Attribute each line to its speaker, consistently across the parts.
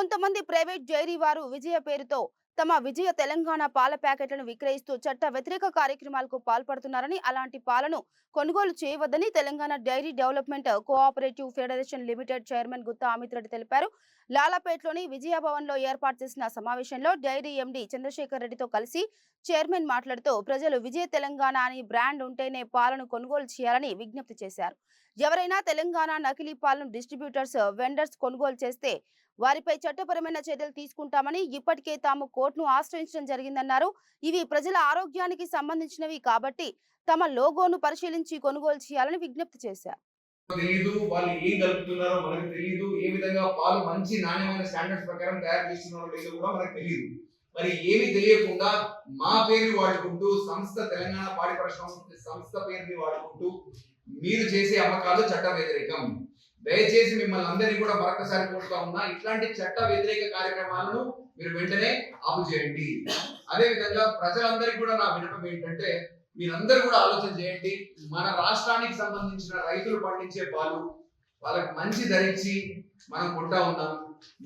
Speaker 1: కొంతమంది private dairy వారు విజయ పేరుతో తమ విజయ తెలంగాణ పాల ప్యాకెట్లను విక్రయిస్తూ చట్ట వ్యతిరేక కార్యక్రమాలకు పాల్పడుతున్నారని, అలాంటి పాలను కొనుగోలు చేయవద్దని Telangana dairy development cooperative federation limited chairman Gutha Amit Reddy తెలిపారు. లాలాపేట్లోని విజయ భవన్ లో ఏర్పాటు చేసిన సమావేశంలో డైరీ ఎండి చంద్రశేఖర్ రెడ్డితో కలిసి చైర్మన్ మాట్లాడుతూ ప్రజలు విజయ తెలంగాణ అని బ్రాండ్ ఉంటేనే పాలను కొనుగోలు చేయాలని విజ్ఞప్తి చేశారు. ఎవరైనా తెలంగాణ నకిలీ పాలను డిస్ట్రిబ్యూటర్స్, వెండర్స్ కొనుగోలు చేస్తే వారిపై చట్టపరమైన చర్యలు తీసుకుంటామని ఇప్పటికే తాము కోర్టును ఆశ్రయించడం జరిగిందన్నారు. ఇవి ప్రజల ఆరోగ్యానికి సంబంధించినవి కాబట్టి తమ లోగోను పరిశీలించి కొనుగోలు చేయాలని విజ్ఞప్తి చేశారు.
Speaker 2: తెలియదు, వాళ్ళు ఏం కలుపుతున్నారో మనకు తెలియదు, ఏ విధంగా పాలు మంచి నాణ్యమైన స్టాండర్డ్స్ ప్రకారం తయారు చేస్తున్నారో లేదో కూడా మనకు తెలియదు. మరి ఏమి తెలియకుండా మా పేరుని వాడుకుంటూ సంస్థ తెలంగాణ పాడి పరిశ్రమ సంస్థ పేరుని వాడుకుంటూ మీరు చేసే అమ్మకాలు చట్ట వ్యతిరేకం. దయచేసి మిమ్మల్ని అందరినీ కూడా మరొకసారి కోరుతా ఉన్నా, ఇట్లాంటి చట్ట వ్యతిరేక కార్యక్రమాలను మీరు వెంటనే ఆపు చేయండి. అదే విధంగా ప్రజలందరికీ కూడా నా విన్నపం ఏంటంటే, మీరందరూ కూడా ఆలోచన చేయండి. మన రాష్ట్రానికి సంబంధించిన రైతులు పండించే పాలు వాళ్ళకి మంచి ధరించి మనం కొంటా ఉన్నాం.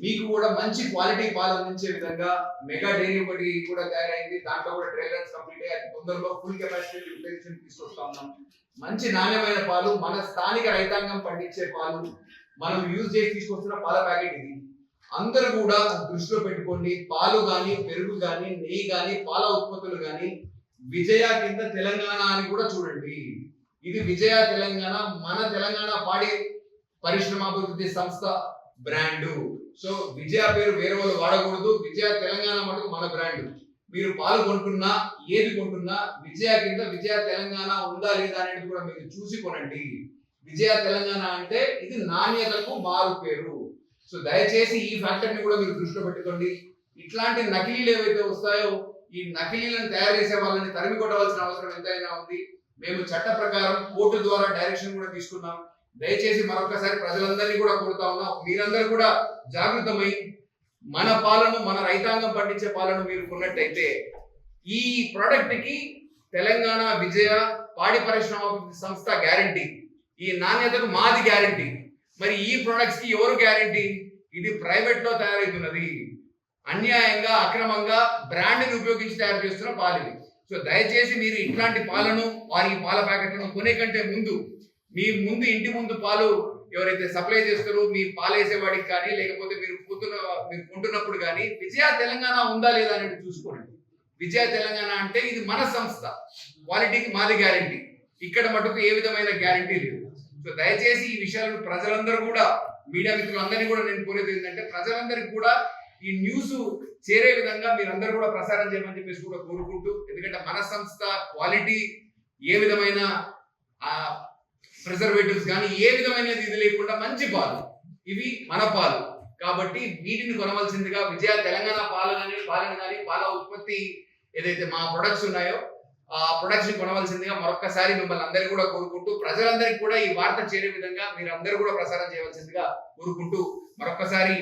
Speaker 2: మీకు కూడా మంచి క్వాలిటీ పాలు అందించే విధంగా మెగా డైరీ ఒకటి కూడా తయారైంది. దాంట్లో కూడా ట్రైలర్స్ కంప్లీట్ అయ్యి అతి తొందరలో ఫుల్ కెపాసిటీ రిప్లేషన్ తీసుకొస్తా ఉన్నాం. మంచి నాణ్యమైన పాలు, మన స్థానిక రైతాంగం పండించే పాలు మనం యూజ్ చేసి తీసుకొస్తున్న పాల ప్యాకెట్ ఇది. అందరూ కూడా దృష్టిలో పెట్టుకోండి. పాలు కానీ, పెరుగు కానీ, నెయ్యి కానీ, పాల ఉత్పత్తులు కానీ విజయ కింద తెలంగాణ అని కూడా చూడండి. ఇది విజయ తెలంగాణ, మన తెలంగాణ పాడి పరిశ్రమాభివృద్ధి సంస్థ బ్రాండు. సో విజయ పేరు వేరే వాళ్ళు వాడకూడదు. విజయ తెలంగాణ మటుకు మన బ్రాండ్. మీరు పాలు కొంటున్నా, ఏది కొంటున్నా విజయ కింద విజయ తెలంగాణ ఉందా లేదా అనేది కూడా మీరు చూసి కొనండి. విజయ తెలంగాణ అంటే ఇది నాణ్యతకు మారు పేరు. సో దయచేసి ఈ ఫ్యాక్టర్ ని కూడా మీరు దృష్టిలో పెట్టుకోండి. ఇట్లాంటి నకిలీలు ఏవైతే వస్తాయో ఈ నకిలీలను తయారు చేసే వాళ్ళని తరిమి కొట్టవలసిన అవసరం ఎంతైనా ఉంది. మేము చట్ట ప్రకారం కోర్టు ద్వారా డైరెక్షన్ కూడా తీసుకున్నాం. దయచేసి మరొకసారి ప్రజలందరినీ కూడా కోరుతా ఉన్నాం, మీరందరూ కూడా జాగృతమై మన పాలను, మన రైతాంగం పండించే పాలను మీరు కొన్నట్టయితే ఈ ప్రోడక్ట్ కి తెలంగాణ విజయ పాడి పరిశ్రమ సంస్థ గ్యారంటీ, ఈ నాణ్యతకు మాది గ్యారంటీ. మరి ఈ ప్రొడక్ట్స్ కి ఎవరు గ్యారంటీ? ఇది ప్రైవేట్ లో తయారవుతున్నది, అన్యాయంగా అక్రమంగా బ్రాండ్ ని ఉపయోగించి తయారు చేస్తున్న పాలు ఇది. సో దయచేసి మీరు ఇట్లాంటి పాలను, వారి పాల ప్యాకెట్లను కొనే కంటే ముందు మీ ముందు ఇంటి ముందు పాలు ఎవరైతే సప్లై చేస్తారో మీ పాలు వేసేవాడికి కానీ, లేకపోతే మీరు కొంటున్నప్పుడు కానీ విజయ తెలంగాణ ఉందా లేదా అనేది చూసుకోండి. విజయ తెలంగాణ అంటే ఇది మన సంస్థ, క్వాలిటీకి మాది గ్యారంటీ. ఇక్కడ మటుకు ఏ విధమైన గ్యారంటీ లేదు. సో దయచేసి ఈ విషయాలను ప్రజలందరూ కూడా, మీడియా మిత్రులందరినీ కూడా నేను కోరేది ఏంటంటే, ప్రజలందరికీ కూడా ఈ న్యూస్ చేరే విధంగా మీరందరూ కూడా ప్రసారం చేయమని చెప్పేసి కూడా కోరుకుంటూ, ఎందుకంటే మన సంస్థ క్వాలిటీ ఏ విధమైన ప్రిజర్వేటివ్స్ కానీ ఏ విధమైన ఇది లేకుండా మంచి పాలు, ఇవి మన పాలు కాబట్టి వీటిని కొనవలసిందిగా విజయ తెలంగాణ పాలను కానీ పాల ఉత్పత్తి ఏదైతే మా ప్రొడక్ట్స్ ఉన్నాయో ఆ ప్రొడక్ట్స్ ని కొనవలసిందిగా మరొక్కసారి మిమ్మల్ని అందరికీ కూడా కోరుకుంటూ, ప్రజలందరికీ కూడా ఈ వార్త చేరే విధంగా మీరందరూ కూడా ప్రసారం చేయవలసిందిగా కోరుకుంటూ మరొక్కసారి